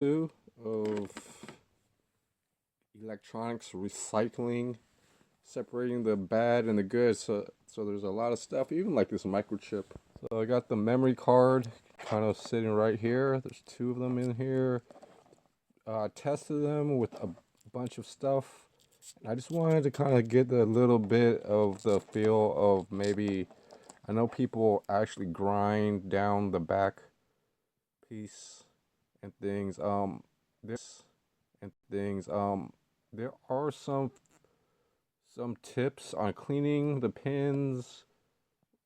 Two of electronics recycling, separating the bad and the good. So there's a lot of stuff, even like this microchip. So I got the memory card kind of sitting right here. There's two of them in here. I tested them with a bunch of stuff. I just wanted to kind of get a little bit of the feel of maybe I know people actually grind down the back piece and things. This and things. There are some tips on cleaning the pins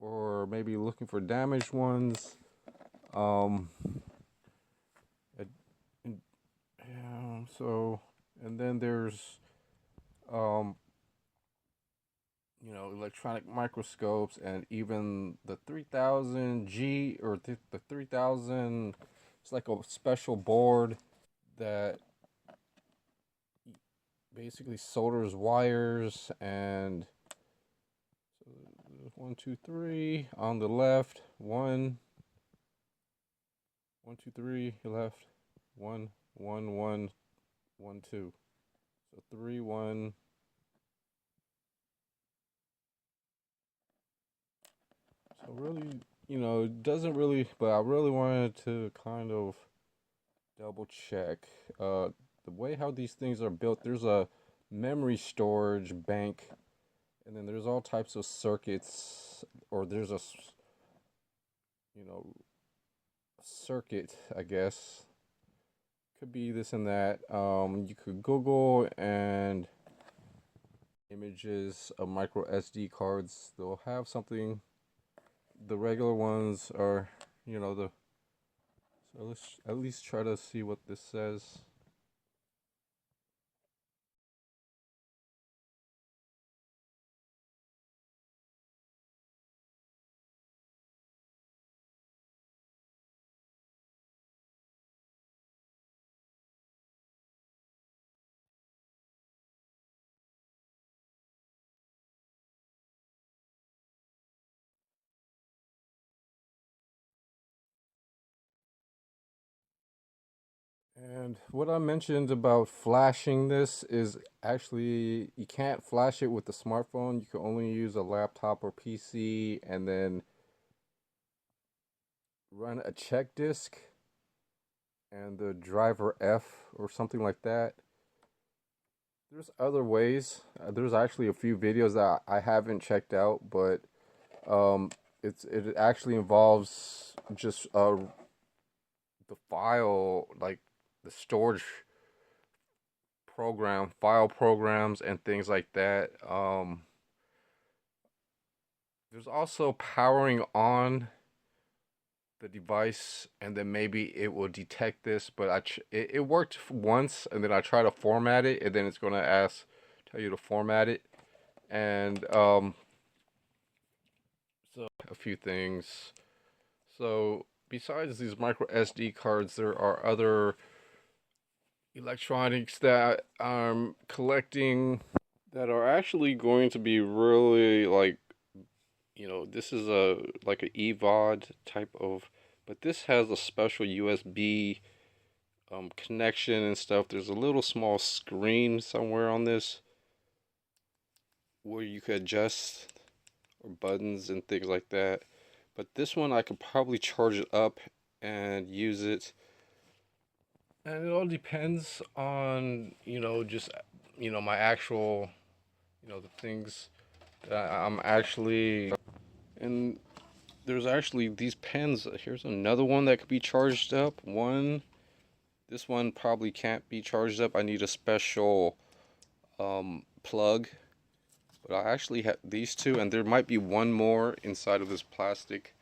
or maybe looking for damaged ones. Um, and, so and then there's um, electronic microscopes and even the 3000G or the 3000. It's like a special board that basically solders wires and so one, two, three on the left, one, two, three left, one, one, one, one, two. So three, one. So really, it doesn't really, but I really wanted to kind of double check the way how these things are built. There's a memory storage bank, and then there's all types of circuits, or there's you know, circuit, I guess. Could be this and that. You could Google and images of micro SD cards. They'll have something. The regular ones are, the. So let's at least try to see what this says. And what I mentioned about flashing this is actually you can't flash it with the smartphone. You can only use a laptop or PC and then run a check disk and the driver F or something like that. There's other ways. There's actually a few videos that I haven't checked out, but um, it actually involves just the file, like the storage file programs, and things like that. There's also powering on the device, and then maybe it will detect this. But it worked once, and then I try to format it, and then it's gonna tell you to format it, and so a few things. So besides these micro SD cards, there are other electronics that I'm collecting that are actually going to be really like, this is a like an EVOD type of, but this has a special USB connection and stuff. There's a little small screen somewhere on this where you could adjust or buttons and things like that. But this one I could probably charge it up and use it. And it all depends on, just, my actual, the things that I'm actually. And there's actually these pens. Here's another one that could be charged up. This one probably can't be charged up. I need a special plug. But I actually have these two, and there might be one more inside of this plastic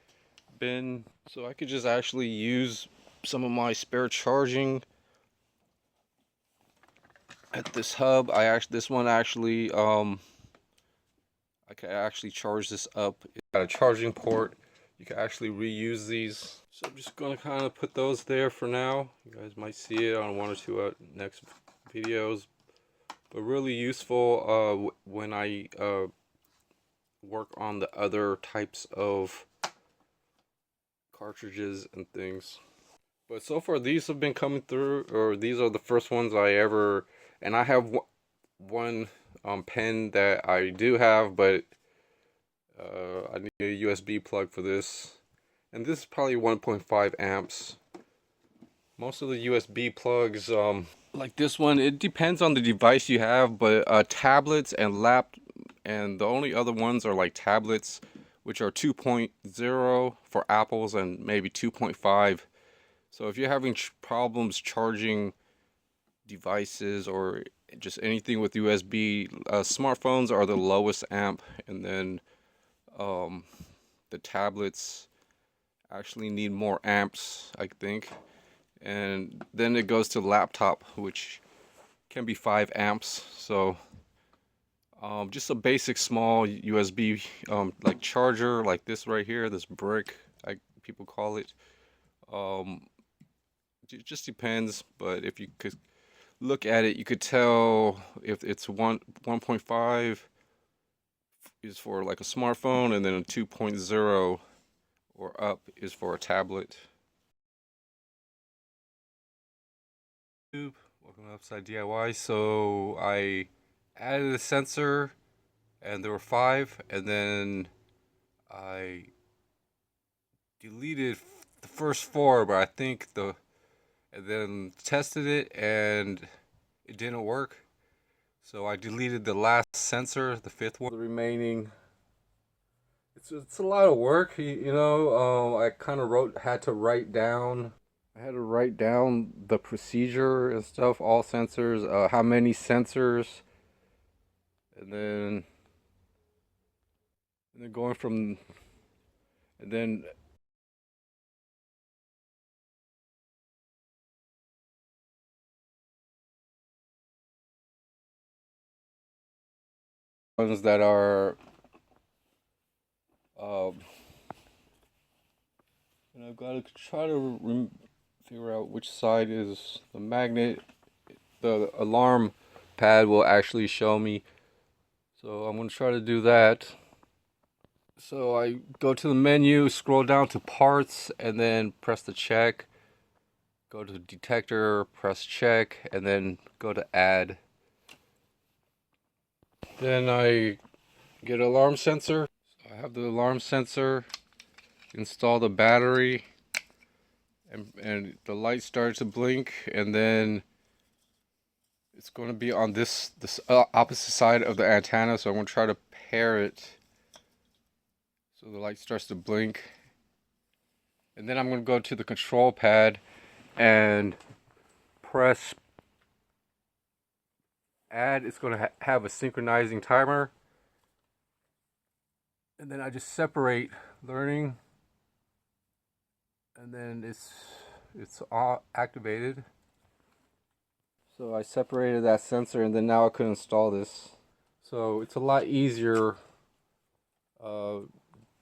bin. So I could just actually use some of my spare charging at this hub. This one actually I can actually charge this up. It's got a charging port. You can actually reuse these. So I'm just gonna kind of put those there for now. You guys might see it on one or two next videos, but really useful when I work on the other types of cartridges and things. But so far, these have been coming through, or these are the first ones I ever. And I have one pen that I do have, but I need a USB plug for this. And this is probably 1.5 amps. Most of the USB plugs, like this one, it depends on the device you have, but tablets and the only other ones are like tablets, which are 2.0 for Apples and maybe 2.5. So if you're having problems charging devices or just anything with USB, smartphones are the lowest amp, and then the tablets actually need more amps, I think. And then it goes to laptop, which can be 5 amps. So just a basic small USB like charger like this right here, this brick, people call it. It just depends, but if you could look at it, you could tell if it's 1.5 is for like a smartphone, and then a 2.0 or up is for a tablet. Welcome to Upside DIY. So I added a sensor, and there were 5, and then I deleted the first 4, but I think and then tested it and it didn't work. So I deleted the last sensor, the 5th one. The remaining, it's a lot of work, you know. I kind of had to write down. I had to write down the procedure and stuff, all sensors, how many sensors, and then going from, and then ones that are, and I've got to try to figure out which side is the magnet. The alarm pad will actually show me, so I'm going to try to do that. So I go to the menu, scroll down to parts, and then press the check. Go to the detector, press check, and then go to add. Then I get alarm sensor. So I have the alarm sensor, install the battery, and the light starts to blink, and then it's going to be on this opposite side of the antenna, so I'm going to try to pair it so the light starts to blink. And then I'm going to go to the control pad and press add. It's going to have a synchronizing timer. And then I just separate learning, and then it's all activated. So I separated that sensor, and then now I could install this. So it's a lot easier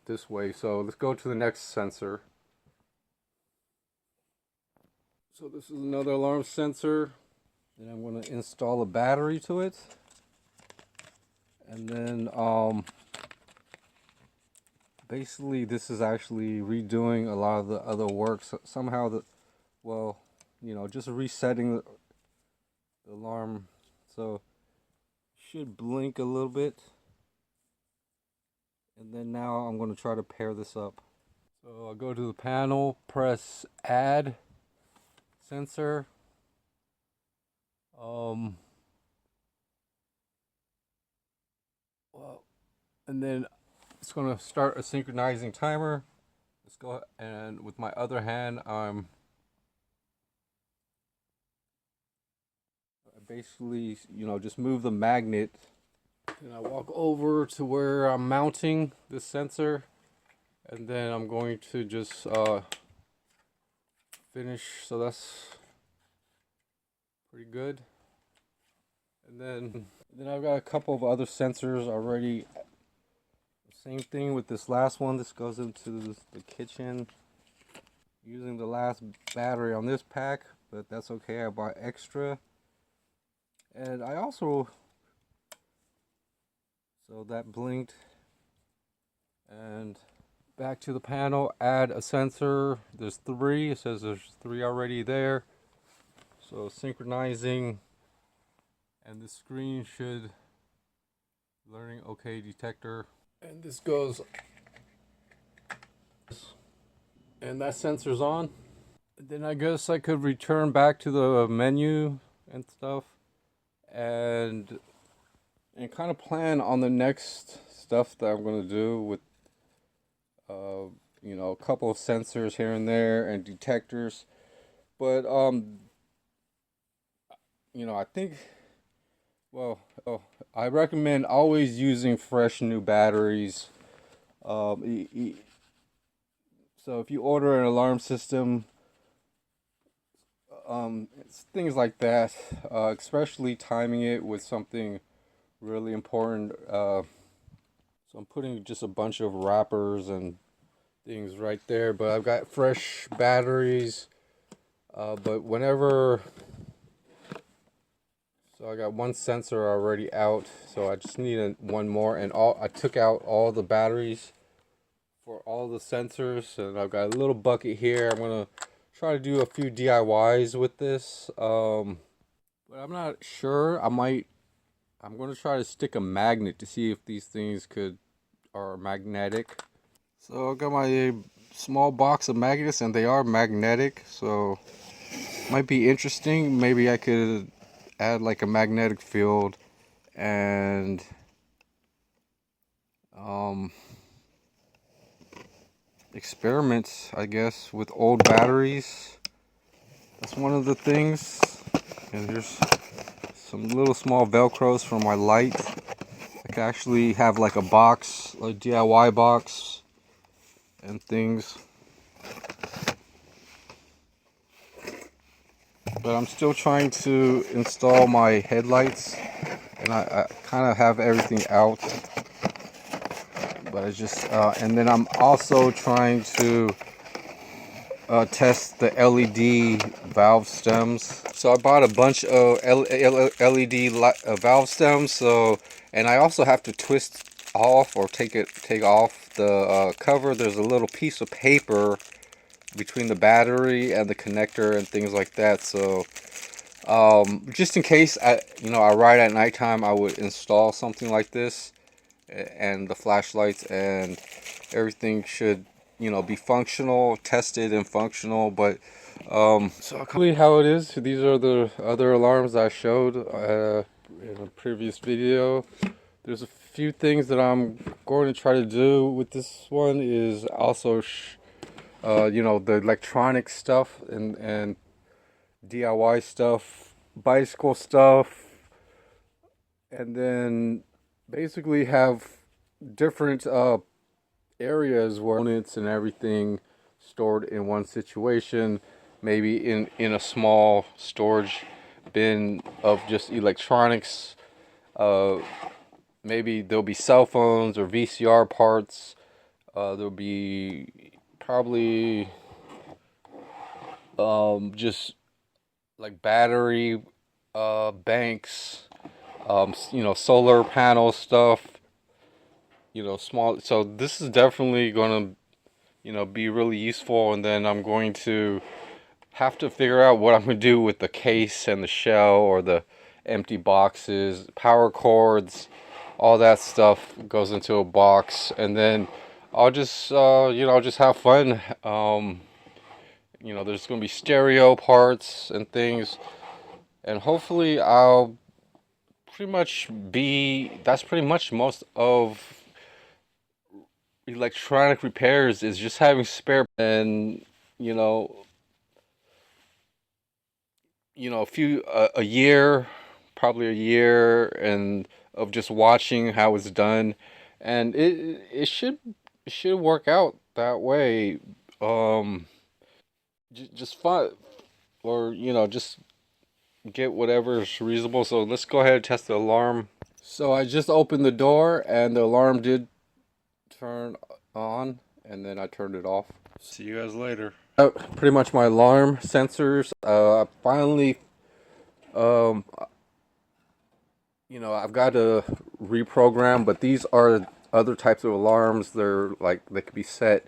this way. So let's go to the next sensor. So this is another alarm sensor. Then I'm going to install a battery to it. And then basically this is actually redoing a lot of the other work. So somehow well, you know, just resetting the alarm, so should blink a little bit. And then now I'm going to try to pair this up. So I'll go to the panel, press add sensor. Well, and then it's going to start a synchronizing timer. Let's go, and with my other hand, I basically, you know, just move the magnet. And I walk over to where I'm mounting this sensor, and then I'm going to just finish. So that's pretty good. And then I've got a couple of other sensors already. Same thing with this last one. This goes into the kitchen using the last battery on this pack, but that's okay. I bought extra. And I also, so that blinked, and back to the panel, add a sensor. There's 3. It says there's 3 already there. So synchronizing, and the screen should learning OK detector. And this goes, and that sensor's on. Then I guess I could return back to the menu and stuff, and kind of plan on the next stuff that I'm gonna do with you know, a couple of sensors here and there and detectors. But you know, I think, well, I recommend always using fresh new batteries. So if you order an alarm system, it's things like that, especially timing it with something really important. So I'm putting just a bunch of wrappers and things right there, but I've got fresh batteries. But whenever, so I got one sensor already out, so I just need one more, and I took out all the batteries for all the sensors, and I've got a little bucket here. I'm gonna try to do a few DIYs with this, but I'm not sure. I'm gonna try to stick a magnet to see if these things are magnetic. So I got my small box of magnets, and they are magnetic, so might be interesting. Maybe I could add like a magnetic field and experiments, I guess, with old batteries. That's one of the things. And here's some little small velcros for my light. I could actually have like a box, a DIY box and things. But I'm still trying to install my headlights, and I kind of have everything out. But I just, and then I'm also trying to test the LED valve stems. So I bought a bunch of LED valve stems. So, and I also have to twist off or take off the cover. There's a little piece of paper between the battery and the connector and things like that. So just in case I ride at nighttime, I would install something like this, and the flashlights and everything should, you know, be functional, tested and functional. But so how it is, these are the other alarms I showed in a previous video. There's a few things that I'm going to try to do with this one, is also you know, the electronic stuff and DIY stuff, bicycle stuff, and then basically have different areas where components and everything stored in one situation, maybe in a small storage bin of just electronics. Maybe there'll be cell phones or VCR parts. There'll be probably just like battery banks, you know, solar panel stuff, you know, small. So this is definitely going to, you know, be really useful. And then I'm going to have to figure out what I'm going to do with the case and the shell, or the empty boxes, power cords, all that stuff goes into a box. And then I'll just, you know, just have fun. You know, there's going to be stereo parts and things. And hopefully I'll that's pretty much most of electronic repairs, is just having spare, and you know, a year, probably a year, and of just watching how it's done, and it should work out that way. Just fun, or you know, just get whatever is reasonable. So let's go ahead and test the alarm. So I just opened the door, and the alarm did turn on, and then I turned it off. See you guys later. Pretty much my alarm sensors. Finally, you know, I've got to reprogram, but these are other types of alarms. They're like they could be set